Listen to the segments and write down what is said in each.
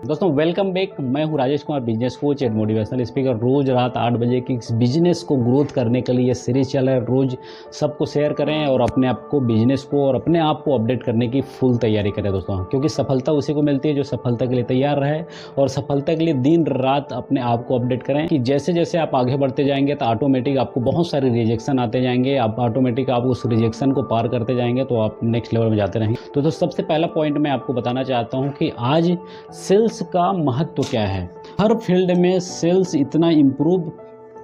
दोस्तों welcome back. मैं हूं Rajesh Kumar, business coach and motivational speaker. रोज रात 8 बजे की इस बिजनेस को ग्रोथ करने के लिए ये सीरीज चल रहा है। रोज सबको शेयर करें और अपने आप को, बिजनेस को और अपने आप को अपडेट करने की फुल तैयारी करें दोस्तों, क्योंकि सफलता उसी को मिलती है जो सफलता के लिए तैयार रहे और सफलता के लिए दिन रात अपने आप को अपडेट करें कि जैसे जैसे आप आगे बढ़ते जाएंगे तो ऑटोमेटिक आपको बहुत सारे रिजेक्शन आते जाएंगे। आप ऑटोमेटिक आप उस रिजेक्शन को पार करते जाएंगे तो आप नेक्स्ट लेवल में जाते रहेंगे। तो सबसे पहला पॉइंट मैं आपको बताना चाहता हूँ कि आज सेल्स का महत्व तो क्या है। हर फील्ड में सेल्स इतना इम्प्रूव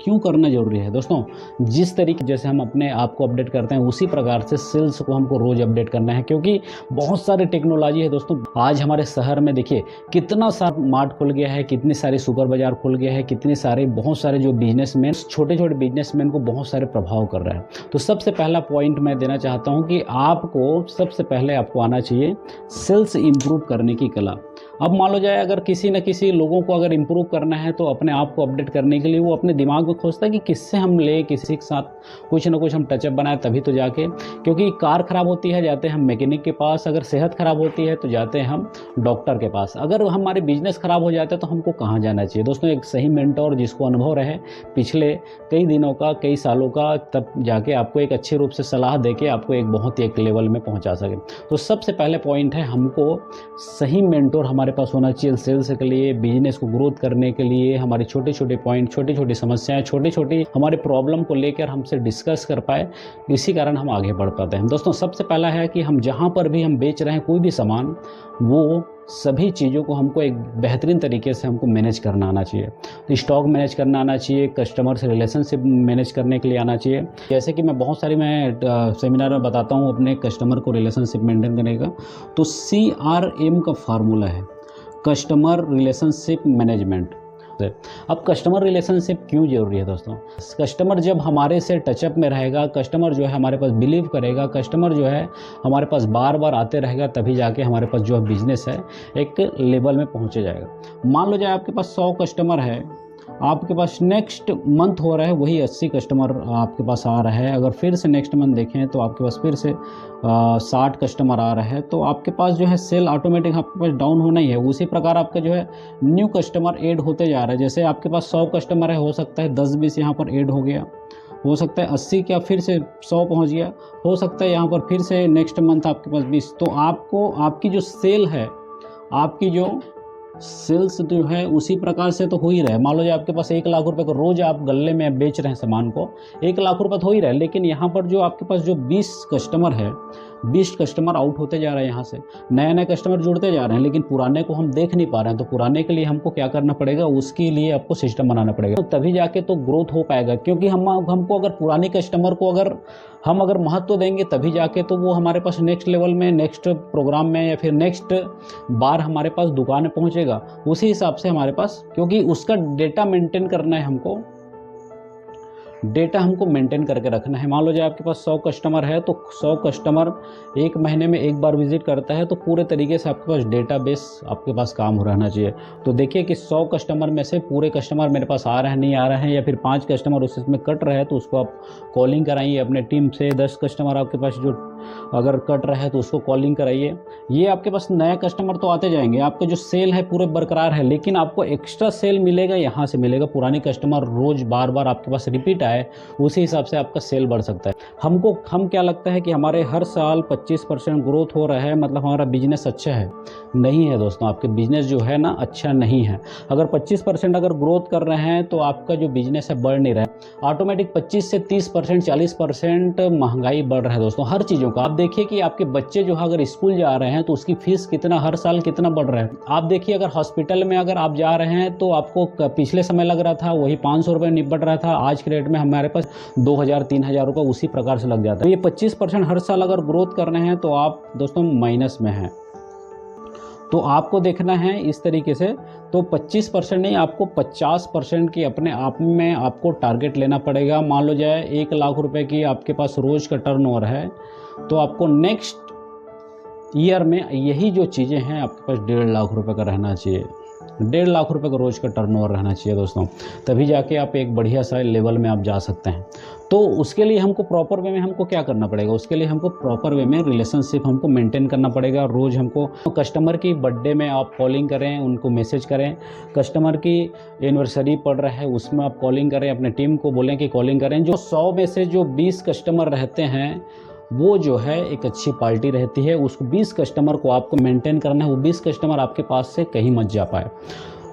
क्यों करना जरूरी है दोस्तों। जिस तरीके जैसे हम अपने आप को अपडेट करते हैं उसी प्रकार से सेल्स को हमको रोज अपडेट करना है, क्योंकि बहुत सारी टेक्नोलॉजी है दोस्तों। आज हमारे शहर में देखिए कितना सारा मार्ट खुल गया है, कितनी सारी सुपर बाजार खुल गया है, कितने सारे बहुत सारे जो बिजनेसमैन, छोटे छोटे बिजनेसमैन को बहुत सारे प्रभाव कर रहा है। तो सबसे पहला पॉइंट मैं देना चाहता हूँ कि आपको सबसे पहले आपको आना चाहिए सेल्स इम्प्रूव करने की कला। अब मान लो जाए अगर किसी न किसी लोगों को अगर इम्प्रूव करना है तो अपने आप को अपडेट करने के लिए वो अपने दिमाग में खोजता है कि किससे हम ले, किसी के साथ कुछ ना कुछ हम टचअप बनाए तभी तो जाके, क्योंकि कार ख़राब होती है जाते हैं हम मैकेनिक के पास, अगर सेहत ख़राब होती है तो जाते हैं हम डॉक्टर के पास, अगर हमारे बिजनेस ख़राब हो जाता है तो हमको कहाँ जाना चाहिए दोस्तों। एक सही मेंटोर जिसको अनुभव रहे पिछले कई दिनों का, कई सालों का, तब जाके आपको एक अच्छे रूप से सलाह दे के आपको एक बहुत ही एक लेवल में पहुँचा सके। तो सबसे पहले पॉइंट है हमको सही मेंटोर हमारे पास होना चाहिए सेल्स के लिए, बिजनेस को ग्रोथ करने के लिए। हमारे छोटे छोटे पॉइंट, छोटी छोटी समस्याएं, छोटी छोटी हमारे प्रॉब्लम को लेकर हमसे डिस्कस कर पाए, इसी कारण हम आगे बढ़ पाते हैं दोस्तों। सबसे पहला है कि हम जहां पर भी हम बेच रहे हैं कोई भी सामान, वो सभी चीज़ों को हमको एक बेहतरीन तरीके से हमको मैनेज करना आना चाहिए। तो स्टॉक मैनेज करना आना चाहिए, कस्टमर से रिलेशनशिप मैनेज करने के लिए आना चाहिए। जैसे कि मैं बहुत सारी सेमिनार में बताता हूँ अपने कस्टमर को रिलेशनशिप मेंटेन करने का, तो CRM का फार्मूला है कस्टमर रिलेशनशिप मैनेजमेंट। अब कस्टमर रिलेशनशिप क्यों जरूरी है दोस्तों। कस्टमर जब हमारे से टचअप में रहेगा, कस्टमर जो है हमारे पास बिलीव करेगा, कस्टमर जो है हमारे पास बार बार आते रहेगा, तभी जाके हमारे पास जो बिजनेस है एक लेवल में पहुंचे जाएगा। मान लो जाए आपके पास 100 कस्टमर है, आपके पास नेक्स्ट मंथ हो रहा है वही 80 कस्टमर आपके पास आ रहा है। अगर फिर से नेक्स्ट मंथ देखें तो आपके पास फिर से 60 कस्टमर आ रहा है, तो आपके पास जो है सेल ऑटोमेटिक आपके पास डाउन होना ही है। उसी प्रकार आपका जो है न्यू कस्टमर ऐड होते जा रहा है। जैसे आपके पास 100 कस्टमर है, हो सकता है 10-20 यहाँ पर ऐड हो गया, हो सकता है 80 क्या फिर से 100 पहुँच गया, हो सकता है यहाँ पर फिर से नेक्स्ट मंथ आपके पास 20। तो आपको आपकी जो सेल है, आपकी जो सेल्स जो है उसी प्रकार से तो हो ही रहा है। मान लो आपके पास 1 लाख रुपए को रोज आप गल्ले में बेच रहे हैं सामान को, 1 लाख रुपए तो हो ही रहा है, लेकिन यहाँ पर जो आपके पास जो 20 कस्टमर है, 20 कस्टमर आउट होते जा रहे हैं, यहाँ से नए नए कस्टमर जुड़ते जा रहे हैं, लेकिन पुराने को हम देख नहीं पा रहे हैं। तो पुराने के लिए हमको क्या करना पड़ेगा, उसके लिए आपको सिस्टम बनाना पड़ेगा, तो तभी जाके तो ग्रोथ हो पाएगा। क्योंकि हमको अगर पुराने कस्टमर को अगर महत्व देंगे तभी जाके तो वो हमारे पास नेक्स्ट लेवल में, नेक्स्ट प्रोग्राम में या फिर नेक्स्ट बार हमारे पास दुकान में पहुंचेगा। उसी हिसाब से हमारे पास, क्योंकि उसका डेटा मेंटेन करना है, हमको डेटा हमको मेंटेन करके रखना है। मान लो जाए आपके पास 100 कस्टमर है, तो 100 कस्टमर एक महीने में एक बार विजिट करता है, तो पूरे तरीके से आपके पास डेटाबेस आपके पास काम रहना चाहिए। तो देखिए कि 100 कस्टमर में से पूरे कस्टमर मेरे पास आ रहे हैं नहीं आ रहे हैं, या फिर 5 कस्टमर उसमें कट रहे हैं, तो उसको आप कॉलिंग कराइए अपने टीम से। 10 कस्टमर आपके पास जो अगर कट रहे हैं तो उसको कॉलिंग कराइए। ये आपके पास नया कस्टमर तो आते जाएंगे, आपका जो सेल है पूरे बरकरार है, लेकिन आपको एक्स्ट्रा सेल मिलेगा, यहाँ से मिलेगा। पुरानी कस्टमर रोज बार बार आपके पास रिपीट आए, उसी हिसाब से आपका सेल बढ़ सकता है। हम क्या लगता है कि हमारे हर साल 25% ग्रोथ हो रहा है, मतलब हमारा बिजनेस अच्छा है। नहीं है दोस्तों, आपके बिजनेस जो है ना अच्छा नहीं है। अगर 25% अगर ग्रोथ कर रहे हैं तो आपका जो बिजनेस है बढ़ नहीं रहा है। ऑटोमेटिक 25 से 30%, 40% महंगाई बढ़ रहा है दोस्तों हर चीज़ों का। आप देखिए कि आपके बच्चे जो है अगर स्कूल जा रहे हैं तो उसकी फीस कितना हर साल कितना बढ़ रहा है। आप देखिए अगर हॉस्पिटल में अगर आप जा रहे हैं तो आपको पिछले समय लग रहा था वही 500 रुपये निपट रहा था, आज के रेट में हमारे पास 2000-3000 रुपये उसी प्रकार से लग जाता है। ये 25% हर साल अगर ग्रोथ कर रहे हैं तो आप दोस्तों माइनस में हैं। तो आपको देखना है इस तरीके से, तो 25% नहीं, आपको 50% की अपने आप में आपको टारगेट लेना पड़ेगा। मान लो जाए 1 लाख रुपए की आपके पास रोज का टर्नओवर है, तो आपको नेक्स्ट ईयर में यही जो चीज़ें हैं आपके पास 1.5 लाख रुपए का रहना चाहिए। 1.5 लाख रुपए का रोज़ का टर्नओवर रहना चाहिए दोस्तों, तभी जाके आप एक बढ़िया सा लेवल में आप जा सकते हैं। तो उसके लिए हमको प्रॉपर वे में हमको क्या करना पड़ेगा, उसके लिए हमको प्रॉपर वे में रिलेशनशिप हमको मेंटेन करना पड़ेगा। रोज़ हमको कस्टमर की बर्थडे में आप कॉलिंग करें, उनको मैसेज करें, कस्टमर की एनिवर्सरी पड़ रहा है उसमें आप कॉलिंग करें, अपने टीम को बोलें कि कॉलिंग करें। जो 100 में से जो 20 कस्टमर रहते हैं वो जो है एक अच्छी पार्टी रहती है। उसको 20 कस्टमर को आपको मेंटेन करना है, वो 20 कस्टमर आपके पास से कहीं मत जा पाए।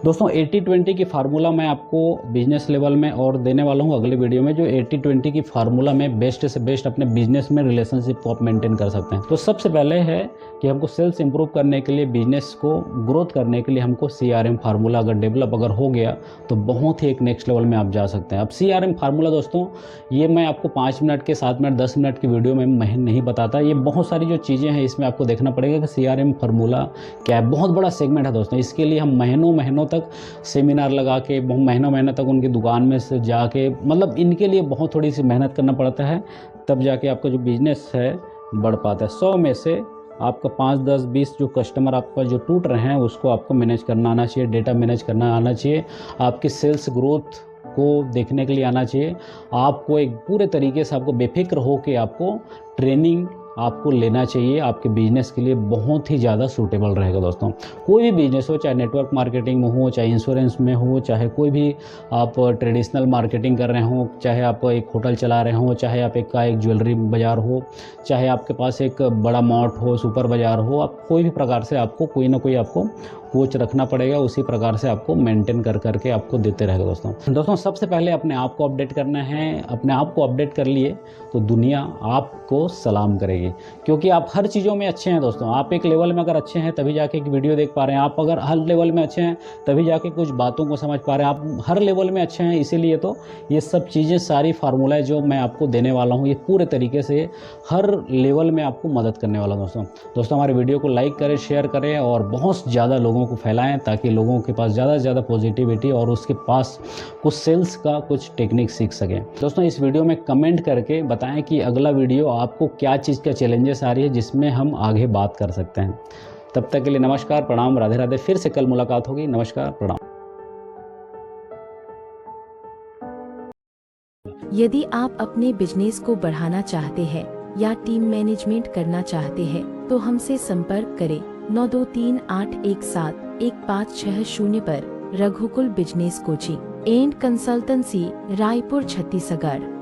दोस्तों 80-20 की फार्मूला मैं आपको बिजनेस लेवल में और देने वाला हूँ अगले वीडियो में। जो 80-20 की फार्मूला में बेस्ट से बेस्ट अपने बिजनेस में रिलेशनशिप को आप मेंटेन कर सकते हैं। तो सबसे पहले है कि हमको सेल्स इंप्रूव करने के लिए, बिजनेस को ग्रोथ करने के लिए हमको CRM फार्मूला अगर डेवलप अगर हो गया तो बहुत ही एक नेक्स्ट लेवल में आप जा सकते हैं। अब CRM फार्मूला दोस्तों ये मैं आपको 5 मिनट के 7 मिनट 10 मिनट की वीडियो में नहीं बताता। ये बहुत सारी जो चीज़ें हैं इसमें आपको देखना पड़ेगा कि CRM फार्मूला क्या है। बहुत बड़ा सेगमेंट है दोस्तों, इसके लिए हम महीनों तक सेमिनार लगा के, महीनों तक उनकी दुकान में से जाके, मतलब इनके लिए बहुत थोड़ी सी मेहनत करना पड़ता है, तब जाके आपका जो बिजनेस है बढ़ पाता है। 100 में से आपका 5, 10, 20 जो कस्टमर आपका जो टूट रहे हैं उसको आपको मैनेज करना आना चाहिए, डेटा मैनेज करना आना चाहिए, आपकी सेल्स ग्रोथ को देखने के लिए आना चाहिए। आपको एक पूरे तरीके से आपको बेफिक्र हो के आपको ट्रेनिंग आपको लेना चाहिए। आपके बिजनेस के लिए बहुत ही ज़्यादा सूटेबल रहेगा दोस्तों। कोई भी बिजनेस हो, चाहे नेटवर्क मार्केटिंग में हो, चाहे इंश्योरेंस में हो, चाहे कोई भी आप ट्रेडिशनल मार्केटिंग कर रहे हो, चाहे आप एक होटल चला रहे हो, चाहे आप एक ज्वेलरी बाज़ार हो, चाहे आपके पास एक बड़ा मॉल हो, सुपर बाज़ार हो, आप कोई भी प्रकार से आपको कोई ना कोई आपको कोच रखना पड़ेगा। उसी प्रकार से आपको मेंटेन करके आपको देते रहेगा दोस्तों। सबसे पहले अपने आप को अपडेट करना है। अपने आप को अपडेट कर लिए तो दुनिया आपको सलाम करेगी, क्योंकि आप हर चीज़ों में अच्छे हैं दोस्तों। आप एक लेवल में अगर अच्छे हैं तभी जाके एक वीडियो देख पा रहे हैं, आप अगर हर लेवल में अच्छे हैं तभी जाके कुछ बातों को समझ पा रहे हैं। आप हर लेवल में अच्छे हैं, इसीलिए तो ये सब चीज़ें, सारी फार्मूला जो मैं आपको देने वाला हूँ, ये पूरे तरीके से हर लेवल में आपको मदद करने वाला हूँ दोस्तों। हमारे वीडियो को लाइक करें, शेयर करें और बहुत ज़्यादा लोगों को फैलाएं, ताकि लोगों के पास ज़्यादा से ज़्यादा पॉजिटिविटी और उसके पास कुछ सेल्स का कुछ टेक्निक सीख सकें। दोस्तों इस वीडियो में कमेंट करके बताएं कि अगला वीडियो आपको क्या चीज़ का चैलेंजेस आ रही है जिसमें हम आगे बात कर सकते हैं। तब तक के लिए नमस्कार, प्रणाम, राधे राधे। फिर से कल मुलाकात होगी। नमस्कार, प्रणाम। यदि आप अपने बिजनेस को बढ़ाना चाहते हैं या टीम मैनेजमेंट करना चाहते हैं तो हमसे संपर्क करें 9238171560 पर। Raghukul business coaching and consultancy, Raipur, Chhattisgarh.